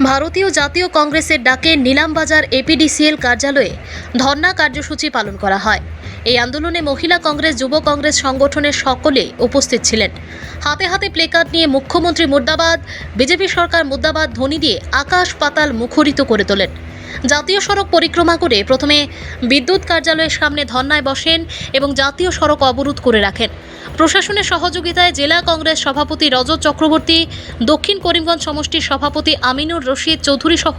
ভারতীয় জাতীয় কংগ্রেসের ডাকে নিলামবাজার এপিডিসিএল কার্যালয়ে ধর্ণা কার্যসূচি পালন করা হয়। এই আন্দোলনে মহিলা কংগ্রেস, যুব কংগ্রেস সংগঠনের সকলে উপস্থিত ছিলেন। হাতে হাতে প্লেকার্ড নিয়ে মুখ্যমন্ত্রী মুর্দাবাদ, বিজেপি সরকার মুর্দাবাদ ধ্বনি দিয়ে আকাশ পাতাল মুখরিত করে তোলেন। জাতীয় সড়ক পরিক্রমা করে প্রথমে বিদ্যুৎ কার্যালয়ের সামনে ধর্নায় বসেন এবং জাতীয় সড়ক অবরোধ করে রাখেন। প্রশাসনের সহযোগিতায় জেলা কংগ্রেস সভাপতি রজত চক্রবর্তী, দক্ষিণ করিমগঞ্জ সমষ্টির সভাপতি আমিনুর রশিদ চৌধুরী সহ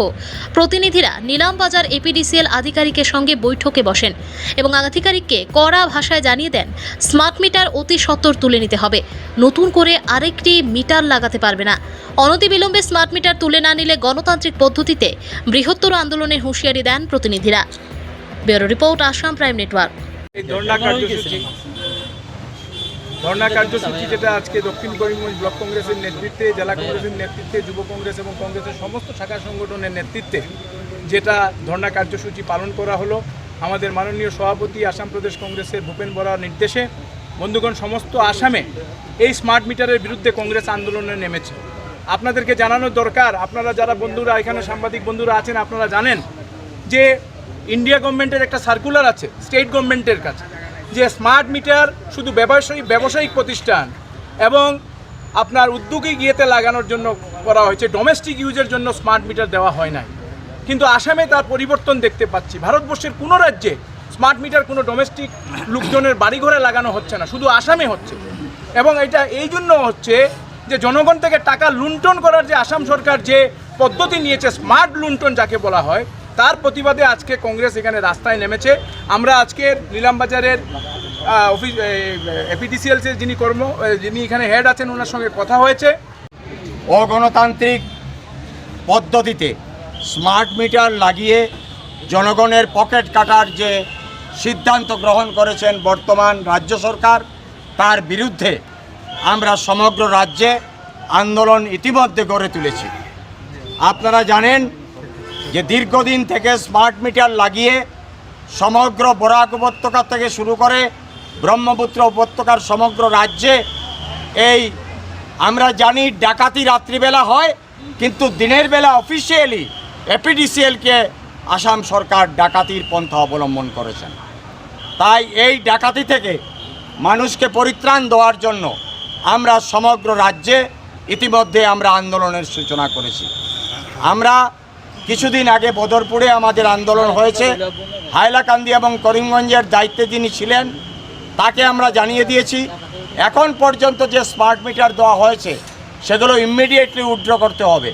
প্রতিনিধিরা নিলামবাজার এপিডিসিএল আধিকারিকের সঙ্গে বৈঠকে বসেন এবং আধিকারিককে কড়া ভাষায় জানিয়ে দেন স্মার্ট মিটার অতি সত্বর তুলে নিতে হবে, নতুন করে আরেকটি মিটার লাগাতে পারবে না। অনতিবিলম্বে স্মার্ট মিটার তুলে না নিলে গণতান্ত্রিক পদ্ধতিতে বৃহত্তর আন্দোলনের হুঁশিয়ারি দেন প্রতিনিধিরা। Bureau report, Assam prime network. ধর্ণা কার্যসূচি যেটা আজকে দক্ষিণ করিমগঞ্জ ব্লক কংগ্রেসের নেতৃত্বে, জেলা কংগ্রেসের নেতৃত্বে, যুব কংগ্রেস এবং কংগ্রেসের সমস্ত শাখা সংগঠনের নেতৃত্বে যেটা ধর্ণা কার্যসূচি পালন করা হলো, আমাদের মাননীয় সভাপতি আসাম প্রদেশ কংগ্রেসের ভূপেন বরার নির্দেশে বন্ধুগণ সমস্ত আসামে এই স্মার্ট মিটারের বিরুদ্ধে কংগ্রেস আন্দোলনে নেমেছে। আপনাদেরকে জানানোর দরকার, আপনারা যারা বন্ধুরা এখানে সাংবাদিক বন্ধুরা আছেন, আপনারা জানেন যে ইন্ডিয়া গভর্নমেন্টের একটা সার্কুলার আছে স্টেট গভর্নমেন্টের কাছে, যে স্মার্ট মিটার শুধু ব্যবসায়িক প্রতিষ্ঠান এবং আপনার উদ্যোগী গিয়েতে লাগানোর জন্য করা হয়েছে, ডোমেস্টিক ইউজের জন্য স্মার্ট মিটার দেওয়া হয় নাই। কিন্তু আসামে তার পরিবর্তন দেখতে পাচ্ছি। ভারতবর্ষের কোনো রাজ্যে স্মার্ট মিটার কোনো ডোমেস্টিক লোকজনের বাড়িঘরে লাগানো হচ্ছে না, শুধু আসামে হচ্ছে। এবং এটা এই জন্য হচ্ছে যে জনগণ থেকে টাকা লুণ্ঠন করার যে আসাম সরকার যে পদ্ধতি নিয়েছে, স্মার্ট লুণ্ঠন যাকে বলা হয়, তার প্রতিবাদে আজকে কংগ্রেস এখানে রাস্তায় নেমেছে। আমরা আজকে নিলামবাজারের অফিস এপিডিসিএলসের যিনি এখানে হেড আছেন, ওনার সঙ্গে কথা হয়েছে। অগণতান্ত্রিক পদ্ধতিতে স্মার্ট মিটার লাগিয়ে জনগণের পকেট কাটার যে সিদ্ধান্ত গ্রহণ করেছেন বর্তমান রাজ্য সরকার, তার বিরুদ্ধে আমরা সমগ্র রাজ্যে আন্দোলন ইতিমধ্যে গড়ে তুলেছি। আপনারা জানেন যে দীর্ঘদিন থেকে স্মার্ট মিটার লাগিয়ে সমগ্র বরাক উপত্যকা থেকে শুরু করে ব্রহ্মপুত্র উপত্যকার সমগ্র রাজ্যে এই আমরা জানি ডাকাতি রাত্রিবেলা হয়, কিন্তু দিনের বেলা অফিসিয়ালি এপিডিসিএলকে আসাম সরকার ডাকাতির পন্থা অবলম্বন করেছেন। তাই এই ডাকাতি থেকে মানুষকে পরিত্রাণ দেওয়ার জন্য আমরা সমগ্র রাজ্যে ইতিমধ্যে আমরা আন্দোলনের সূচনা করেছি। আমরা কিছুদিন আগে বদরপুরে আমাদের আন্দোলন হয়েছে, হাইলাকান্দি এবং করিমগঞ্জের দায়িত্বে যিনি ছিলেন তাকে আমরা জানিয়ে দিয়েছি। এখন পর্যন্ত যে স্মার্ট মিটার দেওয়া হয়েছে সেগুলো ইমিডিয়েটলি উইথড্র করতে হবে।